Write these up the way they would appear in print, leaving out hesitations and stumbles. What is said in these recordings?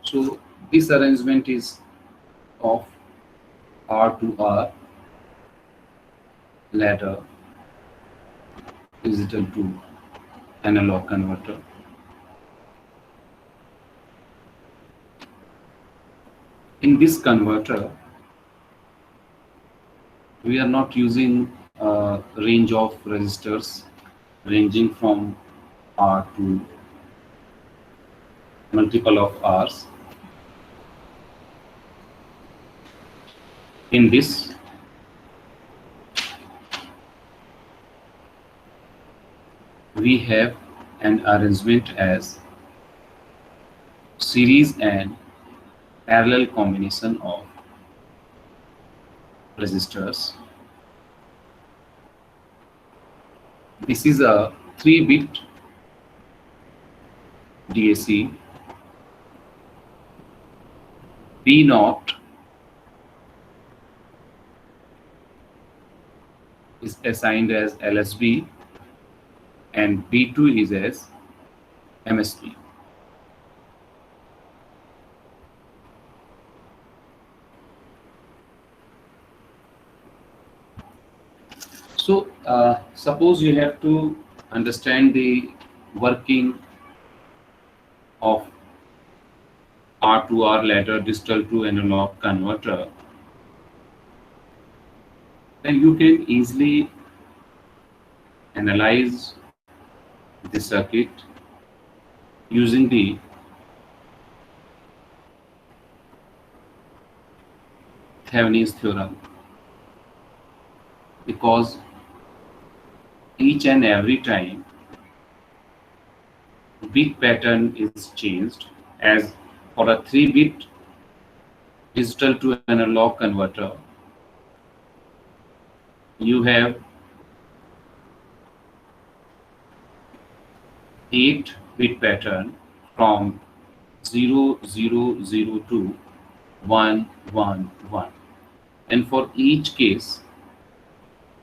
So this arrangement is of R to R ladder digital to analog converter. In this converter, we are not using a range of resistors ranging from R to multiple of R's. In this, we have an arrangement as series and parallel combination of resistors. This is a 3-bit DAC. B0 is assigned as LSB and B2 is as MSB. So suppose you have to understand the working of R to R ladder digital to analog converter, then you can easily analyze the circuit using the Thevenin's theorem, because each and every time bit pattern is changed. As for a 3-bit digital to analog converter, you have 8-bit pattern from 0 0 0 to 1 1 1, and for each case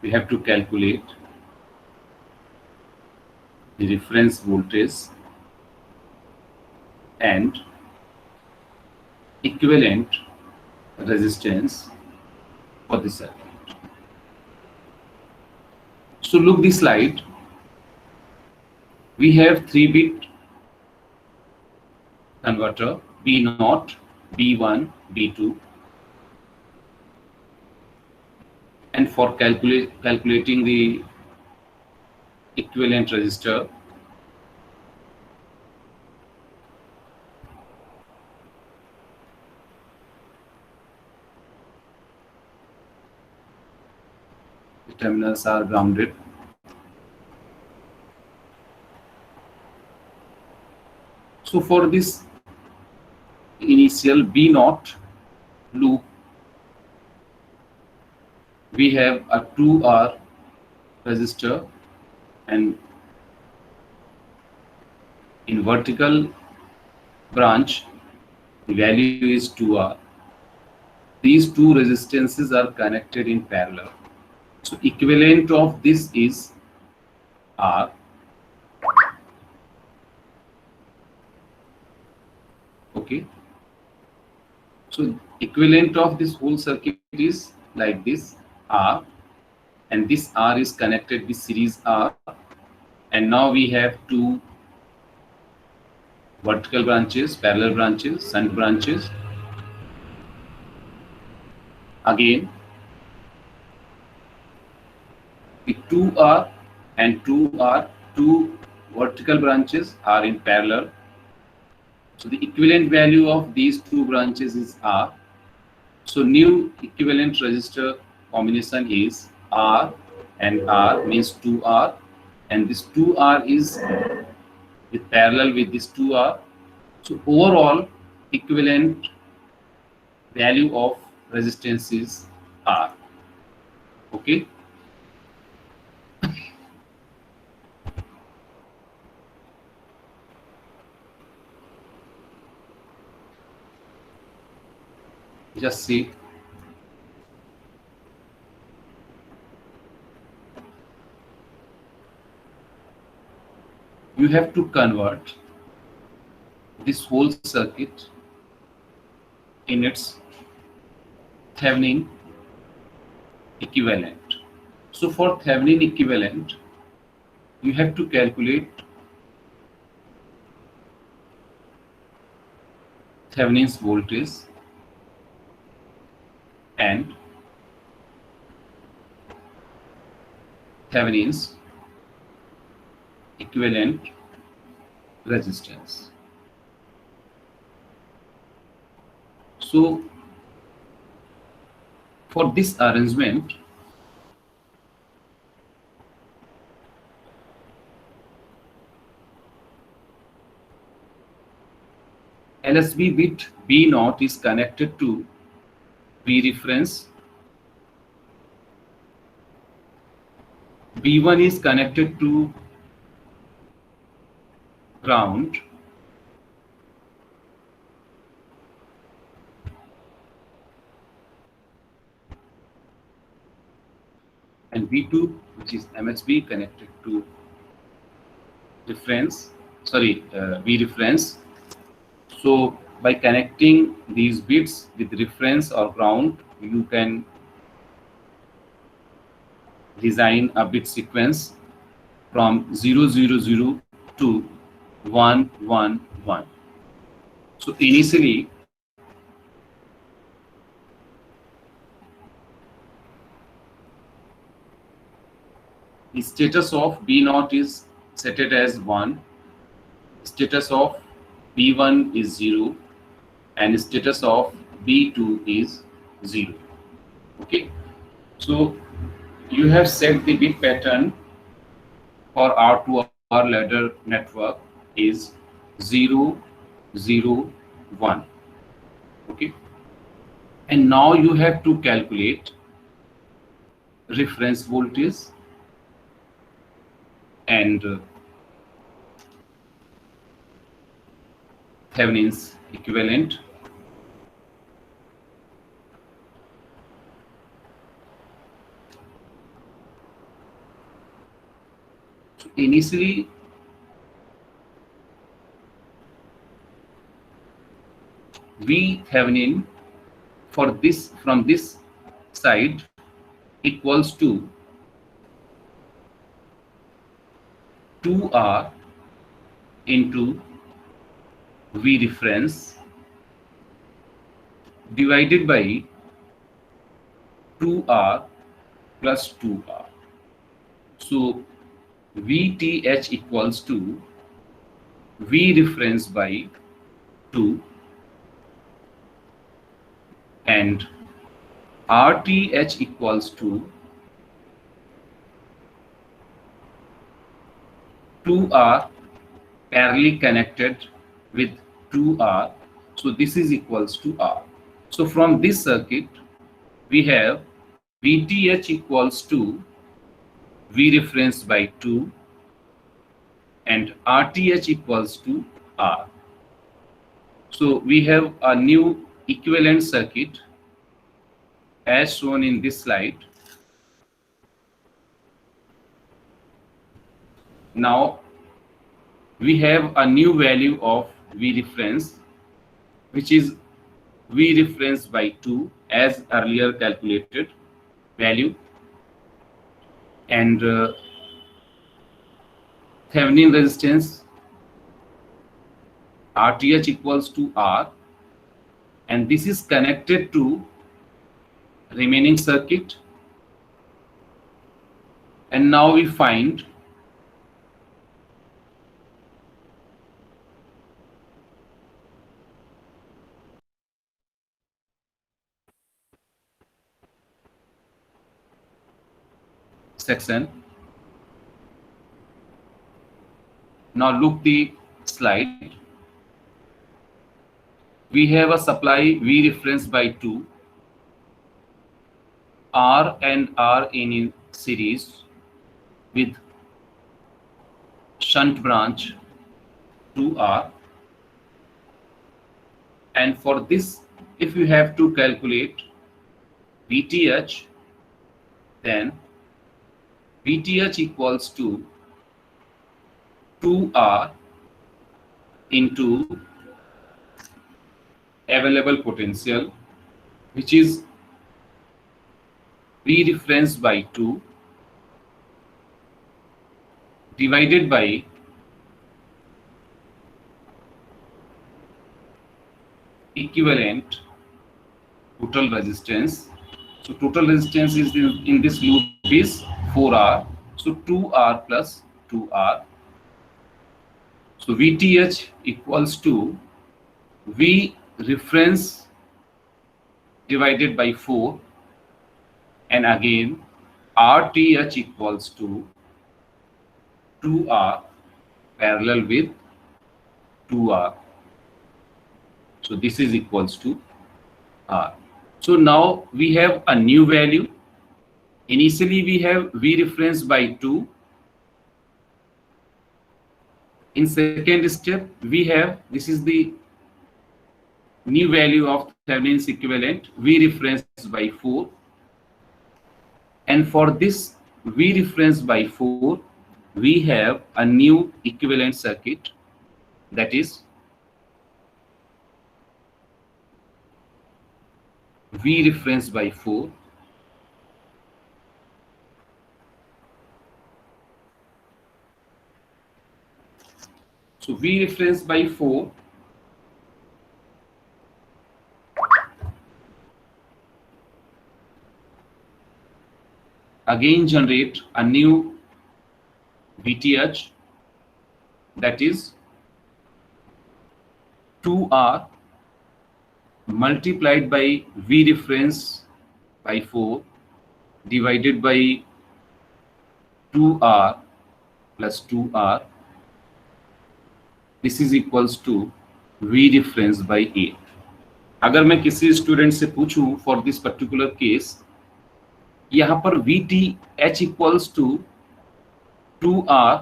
we have to calculate the reference voltage and equivalent resistance for the circuit. So look the slide. We have 3-bit converter B0, B1, B2, and for calculating the equivalent resistor, the terminals are grounded. So for this initial B0 loop, we have a 2R resistor, and in vertical branch the value is 2R. These two resistances are connected in parallel. So equivalent of this is R. Okay. So equivalent of this whole circuit is like this R, and this R is connected with series R, and now we have two vertical branches, parallel branches, shunt branches. Again, the 2R and 2R, two vertical branches are in parallel. So the equivalent value of these two branches is R. So new equivalent resistor combination is R and R, means 2R, and this 2R is with parallel with this 2R. So overall equivalent value of resistance is R. Okay. Just see. You have to convert this whole circuit in its Thevenin equivalent. So for Thevenin equivalent, you have to calculate Thevenin's voltage and Thevenin's equivalent resistance. So for this arrangement, LSB bit B0 is connected to V reference, B1 is connected to ground, and V2, which is MSB, connected to reference, V reference. So by connecting these bits with reference or ground, you can design a bit sequence from 0, 0, 0 to 1, 1, 1. So initially, the status of B0 is set it as 1, status of B1 is 0, and status of B2 is 0. Okay, so you have set the bit pattern for R2R ladder network is 0, 0, 1. Okay, and now you have to calculate reference voltage and Thevenin's equivalent. So initially, V Thevenin for this from this side equals to 2R into V reference divided by 2R plus 2R. So VTH equals to V reference by 2 and RTH equals to 2R parallelly connected with 2R. So this is equals to R. So from this circuit, we have VTH equals to V reference by 2 and RTH equals to R. So we have a new equivalent circuit as shown in this slide. Now we have a new value of V reference, which is V reference by 2 as earlier calculated value, and Thevenin resistance RTH equals to R, and this is connected to remaining circuit. And now we find section. Now look the slide. We have a supply V reference by 2, R and R in series with shunt branch 2R, and for this, if you have to calculate VTH, then VTH equals to 2R into available potential, which is V reference by 2 divided by equivalent total resistance. So total resistance is in this loop is 4R. So 2R plus 2R. So VTH equals to V reference divided by 4, and again RTH equals to 2R parallel with 2R. So this is equals to R. So now we have a new value. Initially we have V reference by 2. In second step we have, this is the new value of Thevenin's equivalent, V reference by 4. And for this V reference by 4, we have a new equivalent circuit, that is V reference by 4. So V reference by 4 again generate a new VTH, that is 2R multiplied by V reference by 4 divided by 2R plus 2R. This is equals to V reference by 8. अगर मैं किसी student से पूछूं for this particular case, यहाँ पर VTH equals to 2R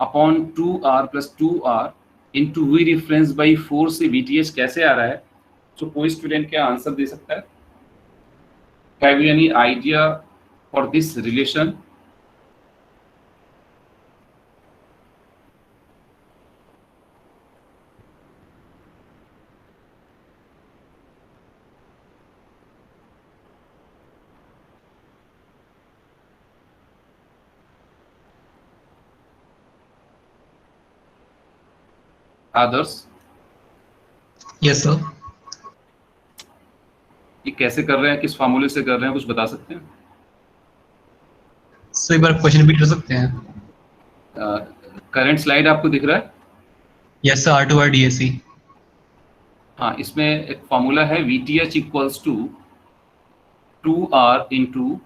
upon 2R plus 2R into V reference by 4 से VTH कैसे आ रहा है? तो कोई स्टूडेंट क्या आंसर दे सकता है? Have you any idea for this relation? Others? Yes sir. ये कैसे कर रहे हैं, किस फार्मूले से कर रहे हैं, कुछ बता सकते हैं? सो एक बार क्वेश्चन रिपीट कर सकते हैं? करंट स्लाइड आपको दिख रहा है? Yes sir, R2R DAC. हाँ, इसमें एक फार्मूला है VTH equals to 2R into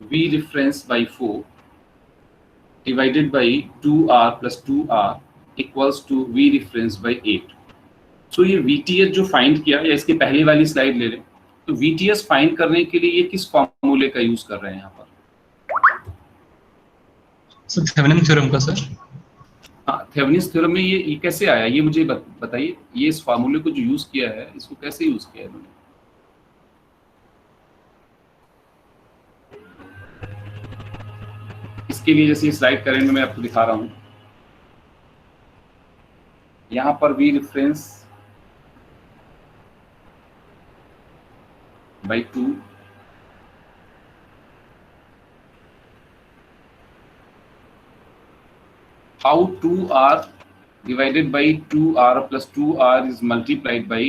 V reference by 4 divided by 2R plus 2R equals to V reference by 8. So ये VTH जो फाइंड किया, या इसके पहले वाली स्लाइड ले लें, तो VTH फाइंड करने के लिए ये किस फॉर्मूले का यूज कर रहे हैं यहाँ पर? सर थेवेनिन थ्योरम का सर. हाँ, थेवेनिन्स थ्योरम में ये कैसे आया, ये मुझे बताइए. ये इस फार्मूले को जो यूज किया है, इसको कैसे यूज किया है इन्होंने? इसके लिए जैसे स्लाइड करंट में मैं आपको दिखा रहा हूँ, यहाँ पर V reference by 2 how 2R divided by 2R plus 2R is multiplied by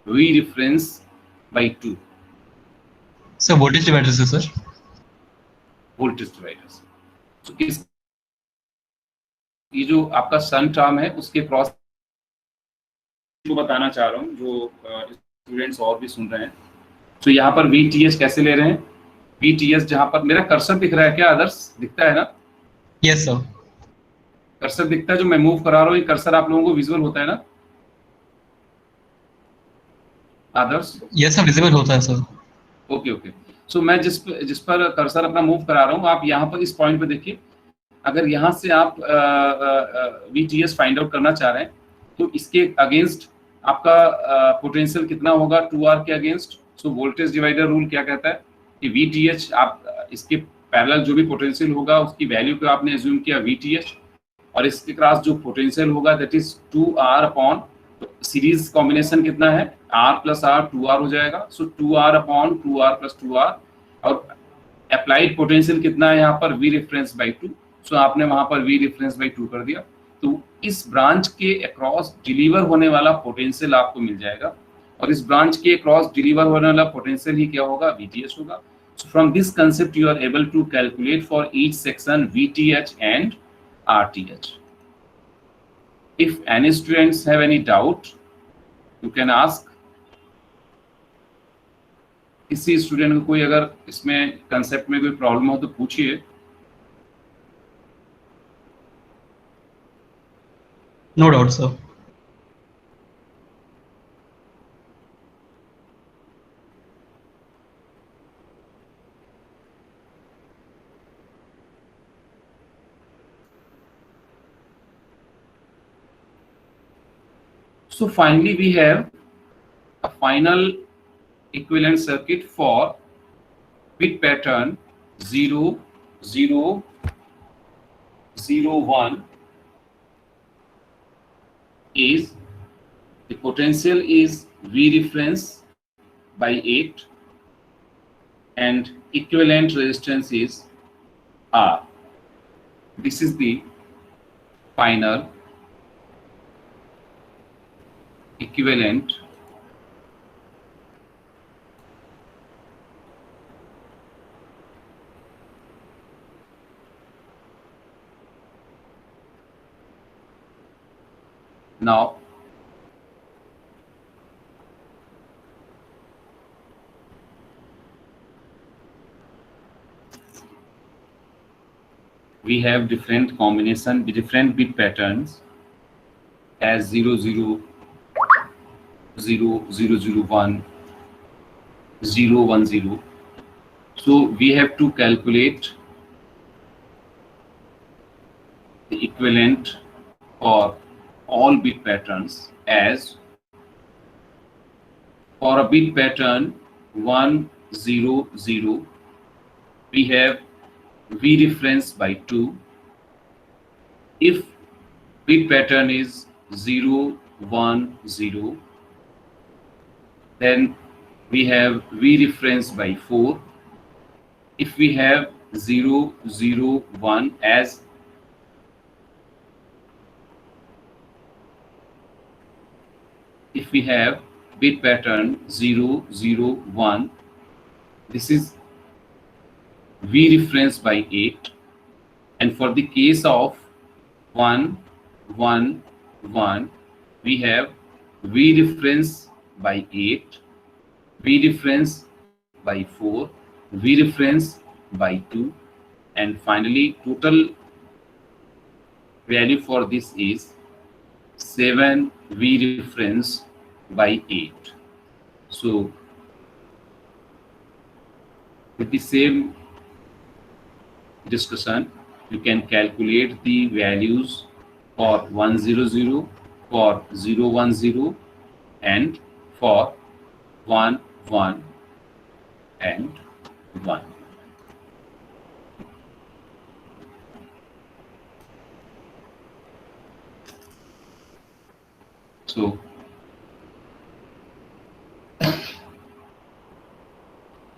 V reference by 2? Sir voltage divider से सर. Voltage divider. so किस, ये जो आपका सन टर्म है उसके क्रॉस को बताना चाह रहा हूँ, जो स्टूडेंट्स और भी सुन रहे हैं. तो यहाँ पर VTH कैसे ले रहे हैं? VTH जहाँ पर मेरा कर्सर दिख रहा है, क्या आदर्श दिखता है ना? Yes sir. कर्सर दिखता है, जो मैं मूव करा रहा हूँ, ये कर्सर आप लोगों को विजुअल होता है ना आदर्श? यस सर, विजिबल होता है सर. Okay okay. सो मैं जिस पर कर्सर अपना मूव करा रहा हूँ, आप यहाँ पर इस पॉइंट पे देखिए. अगर यहाँ से आप VTH फाइंड आउट करना चाह रहे हैं, तो इसके अगेंस्ट आपका पोटेंशियल कितना होगा 2R के against? So voltage divider rule क्या कहता है कि VTH, आप इसके पैरेलल जो भी पोटेंशियल होगा उसकी वैल्यू को आपने एज्यूम किया VTH, और इसके क्रॉस जो पोटेंशियल होगा दैट इज 2R अपॉन तो सीरीज कॉम्बिनेशन कितना है, r प्लस r 2r हो जाएगा, सो 2r upon 2r plus 2r, और अप्लाइड पोटेंशियल कितना है यहाँ पर, v रेफरेंस बाई 2, सो आपने वहां पर v रेफरेंस बाई 2 कर दिया, तो इस ब्रांच के अक्रॉस डिलीवर होने वाला पोटेंशियल आपको मिल जाएगा, और इस ब्रांच के अक्रॉस डिलीवर होने वाला पोटेंशियल ही क्या होगा, VTH होगा. So from this concept you are able to calculate for each section VTH and RTH. If any students have any doubt, you can ask. किसी स्टूडेंट को कोई अगर इसमें कंसेप्ट में कोई प्रॉब्लम हो तो पूछिए. No doubt, sir. So finally we have a final equivalent circuit for bit pattern 0, 0, 0, 1 is the potential is V reference by 8 and equivalent resistance is R. This is the final equivalent now. We have different combination, different bit patterns as 0, 0, 0, 0, 0, 1, 0, 1, 0. So we have to calculate the equivalent for all bit patterns as for a bit pattern 1, 0, 0, we have V reference by 2. If bit pattern is 0, 1, 0, then we have V reference by 4. If we have 0, 0, 1 as if we have bit pattern 0, 0, 1, this is V reference by 8, and for the case of 1, 1, 1, we have V reference by 8, V reference by 4, V reference by 2, and finally total value for this is 7 V reference by 8. So with the same discussion, you can calculate the values for 100, for 010, and for 11 and 1. So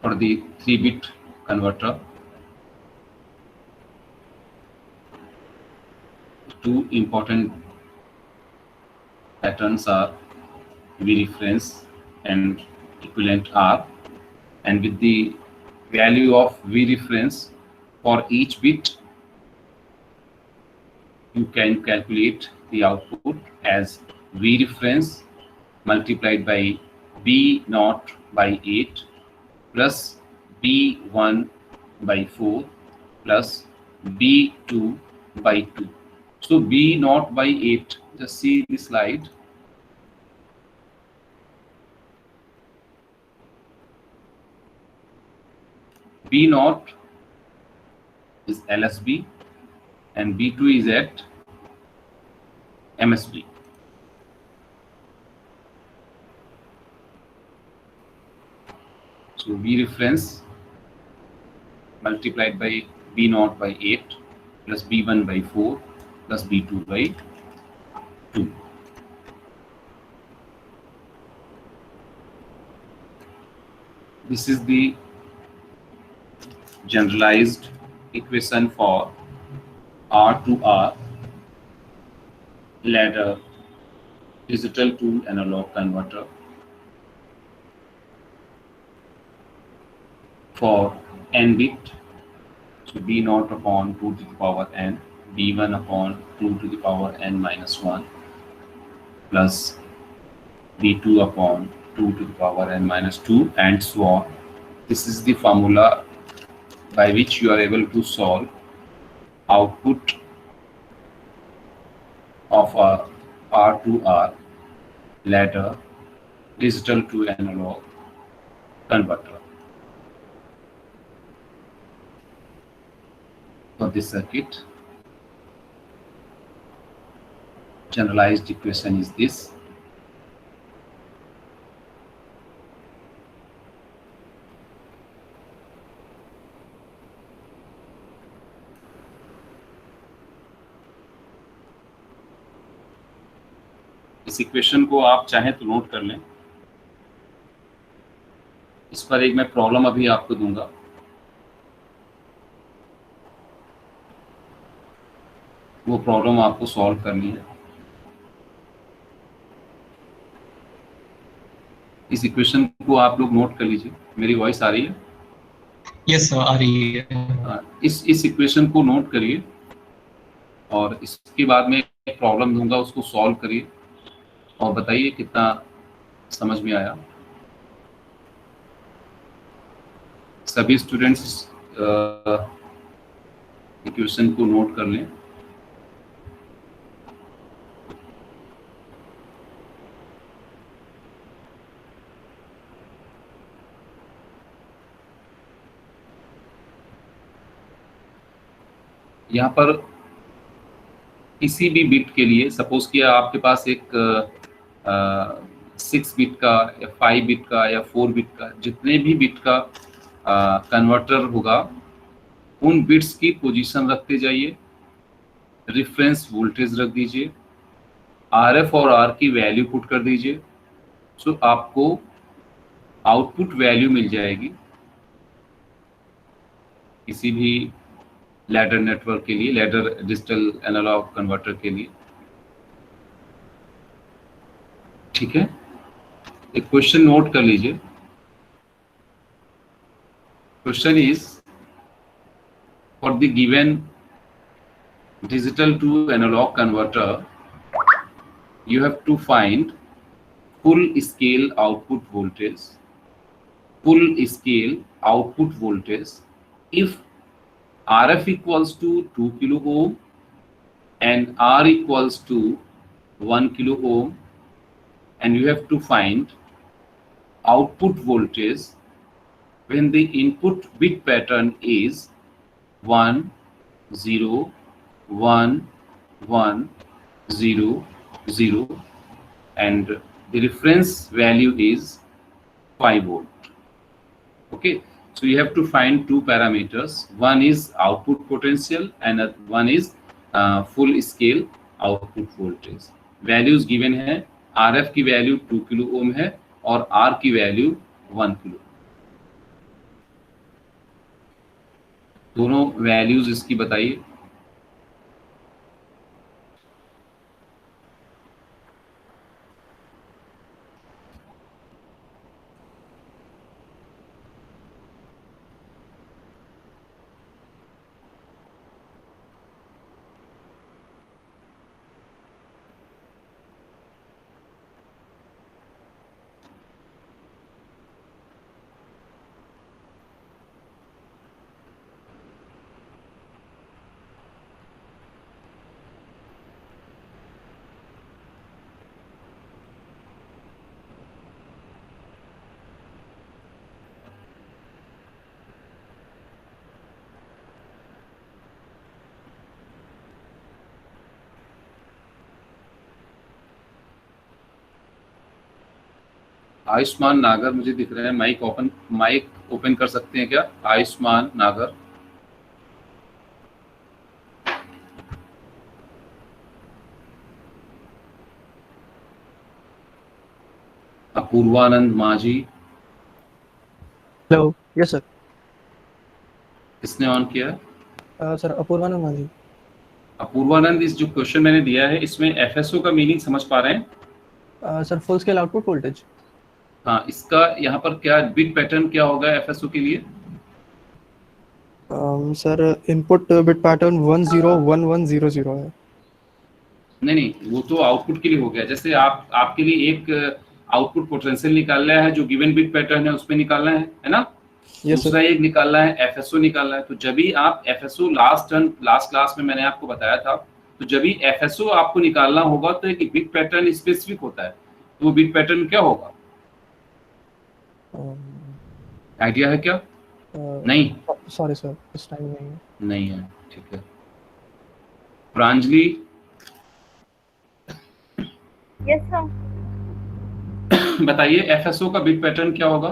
for the 3-bit converter, two important patterns are V reference and equivalent R, and with the value of V reference for each bit, you can calculate the output as V reference multiplied by B0 by 8 plus B1 by 4 plus B2 by 2. So B0 by 8, just see the slide. B0 is LSB and B2 is at MSB. So V reference multiplied by B0 by 8 plus B1 by 4 plus B2 by 2. This is the generalized equation for R to R ladder digital to analog converter for n bit, so b0 upon 2 to the power n, b1 upon 2 to the power n minus 1 plus b2 upon 2 to the power n minus 2 and so on. This is the formula by which you are able to solve output of a R to R ladder digital to analog converter. For this circuit, generalized equation is this. इस equation को आप चाहें तो note कर लें। इस पर एक मैं प्रॉब्लम अभी आपको दूंगा। वो प्रॉब्लम आपको सॉल्व करनी है। इस इक्वेशन को आप लोग नोट कर लीजिए। मेरी वॉइस आ रही है? यस सर, आ रही है। इस इक्वेशन को नोट करिए और इसके बाद में एक प्रॉब्लम दूंगा, उसको सॉल्व करिए और बताइए कितना समझ में आया। सभी स्टूडेंट्स इक्वेशन को नोट कर लें। यहाँ पर किसी भी बिट के लिए, सपोज किया आपके पास एक 6 बिट का या 5 बिट का या 4 बिट का, जितने भी बिट का कन्वर्टर होगा, उन बिट्स की पोजीशन रखते जाइए, रिफरेंस वोल्टेज रख दीजिए, RF और R की वैल्यू पुट कर दीजिए, सो आपको आउटपुट वैल्यू मिल जाएगी किसी भी लैडर नेटवर्क के लिए, लैडर डिजिटल एनालॉग कन्वर्टर के लिए। ठीक है, एक क्वेश्चन नोट कर लीजिए। Question is, for the given digital to analog converter, you have to find full scale output voltage, if RF equals to 2 kilo ohm and R equals to 1 kilo ohm, and you have to find output voltage when the input bit pattern is 1 0 1 1 0 0 and the reference value is 5 volt. Okay, so you have to find two parameters. One is output potential and one is full scale output voltage. Values given है, RF की value 2 kilo ohm है और R की value 1 kilo. दोनों values इसकी बताइए। आयुष्मान नागर मुझे दिख रहे हैं, माइक ओपन कर सकते हैं क्या आयुष्मान नागर? अपूर्वानंद माझी, हेलो, यस सर। किसने ऑन किया है? सर अपूर्वानंद मांझी। अपूर्वानंद, इस जो क्वेश्चन मैंने दिया है इसमें एफएसओ का मीनिंग समझ पा रहे हैं? Sir full scale output voltage. हाँ, इसका यहाँ पर क्या बिट पैटर्न क्या होगा एफएसओ के लिए? सर इनपुट बिट पैटर्न 101100 है। नहीं नहीं, वो तो आउटपुट के लिए हो गया। जैसे आपके लिए एक आउटपुट पोटेंशियल निकालना है जो गिवन बिट पैटर्न है उसमें निकालना है ना? Yes sir. दूसरा एक निकालना है एफएसओ निकालना है। तो जब भी आप एफएसओ लास्ट क्लास में मैंने आपको बताया था, तो जब भी एफएसओ आपको निकालना होगा तो एक बिट पैटर्न स्पेसिफिक होता है। तो वो बिट पैटर्न क्या होगा? आइडिया है क्या? नहीं? सॉरी सर, इस टाइम नहीं है। नहीं है, ठीक है। Pranjali, yes sir. बताइए एफएसओ का बिट पैटर्न क्या होगा?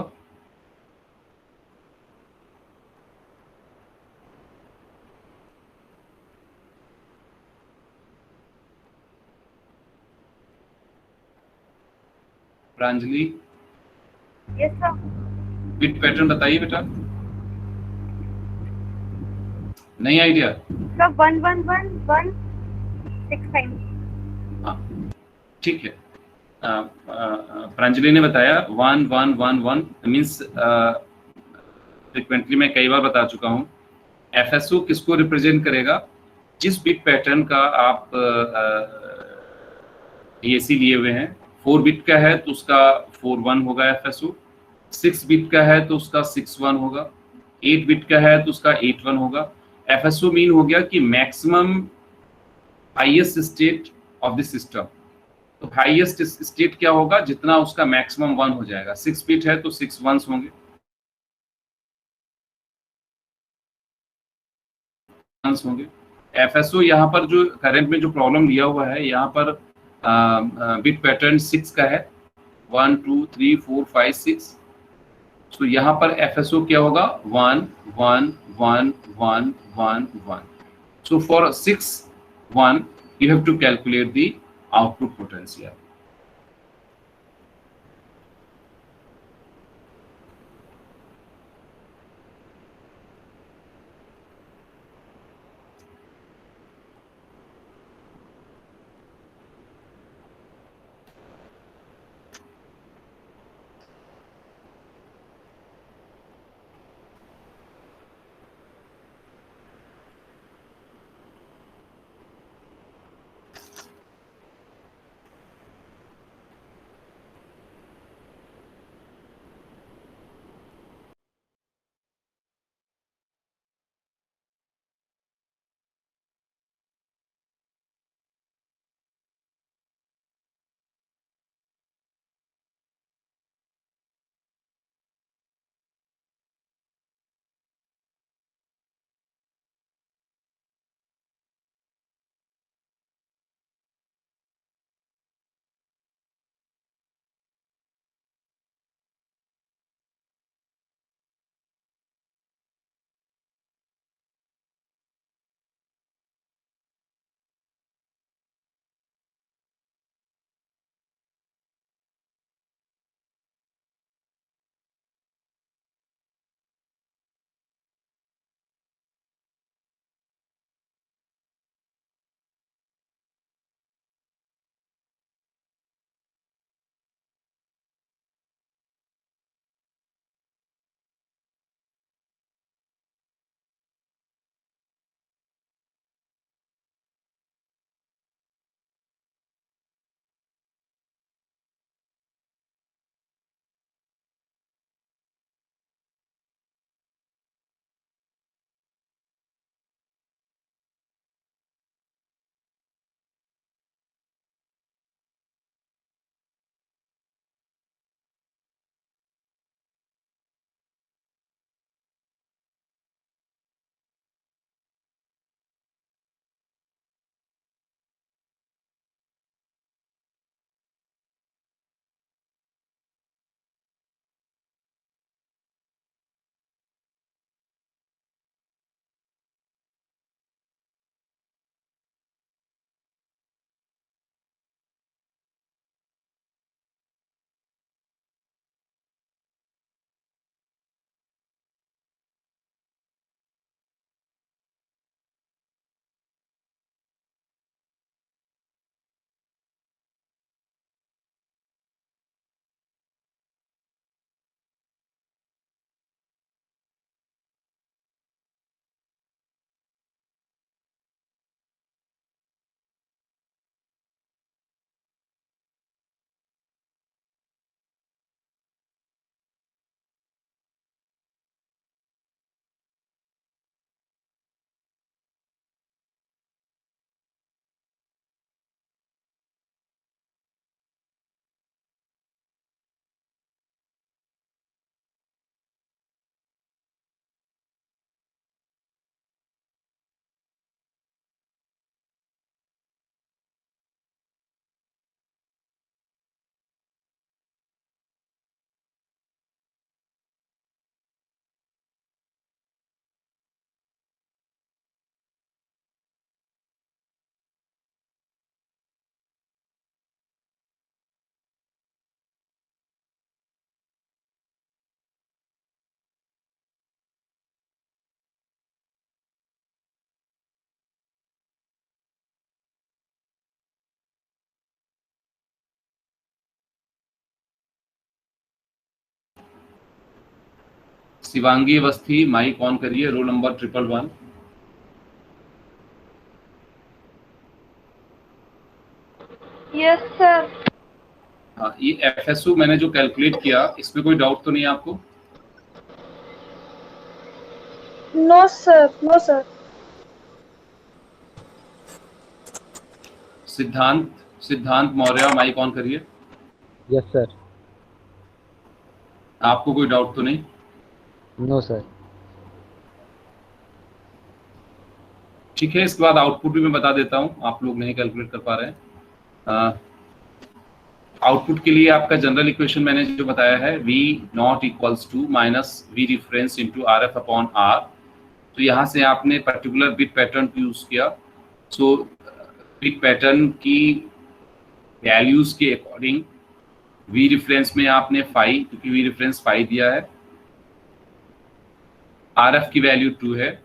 Pranjali, yes sir. Bit pattern बताइए बेटा। नहीं आइडिया? सर 111116 हाँ, ठीक है। प्रांजलि ने बताया 1111 मीन्स फ्रिक्वेंटली मैं कई बार बता चुका हूँ। एफएसओ किसको रिप्रेजेंट करेगा? जिस बिट पैटर्न का आप एसी लिए हुए हैं। 4 बिट का है तो उसका 41 होगा एफएसओ। 6 बिट का है तो उसका 61 होगा। 8 बिट का है तो उसका 81 होगा। एफएसओ मीन हो गया कि maximum highest state of the system. तो हाईएस्ट स्टेट क्या होगा? जितना उसका मैक्सिमम 1 हो जाएगा। 6 बिट है तो 6 वंस होंगे, वंस होंगे। एफएसओ यहाँ पर जो करंट में जो प्रॉब्लम लिया हुआ है, यहाँ पर बिट पैटर्न 6 का है। 1 2 3 4 5 6। तो यहाँ पर एफएसओ क्या होगा? 1 1 1 1 1 1। So for 6 1 you have to calculate the output potential. Shivangi Awasthi, mike on करिए, रोल नंबर 111। Yes sir. हाँ, ये एफएसयू मैंने जो कैलकुलेट किया, इसमें कोई डाउट तो नहीं है आपको? No sir, no sir. Siddhant Maurya, mike on करिए। Yes sir. आपको कोई डाउट तो नहीं? No sir. ठीक है, इसके बाद आउटपुट भी मैं बता देता हूं, आप लोग नहीं कैलकुलेट कर पा रहे हैं। आउटपुट के लिए आपका जनरल इक्वेशन मैंने जो बताया है, V not equals to minus V reference into RF upon R। तो यहाँ से आपने पर्टिकुलर बिट पैटर्न यूज किया। सो बिट पैटर्न की वैल्यूज के अकॉर्डिंग V रिफरेंस में आपने 5, क्योंकि V रिफरेंस 5 दिया है, RF की वैल्यू 2 है,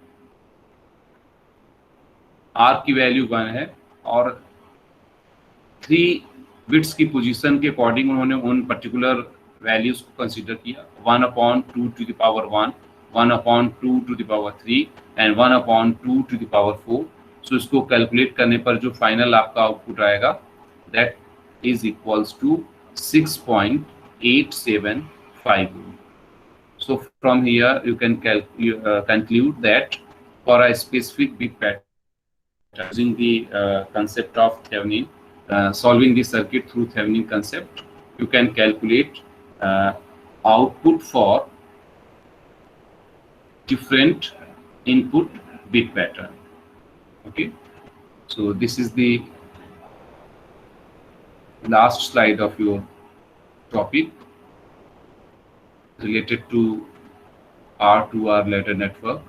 R की वैल्यू 1 है, और 3 बिट्स की पोजीशन के अकॉर्डिंग उन्होंने उन पर्टिकुलर वैल्यूज को कंसीडर किया। 1/2 to the power 1, 1/2 to the power 3 and 1/2 to the power 4। So इसको कैलकुलेट करने पर जो फाइनल आपका आउटपुट आएगा, that is equals to 6.875। So from here you can conclude that for a specific bit pattern using the concept of Thevenin, solving the circuit through Thevenin concept, you can calculate output for different input bit pattern. Okay, so this is the last slide of your topic related to R2R ladder network.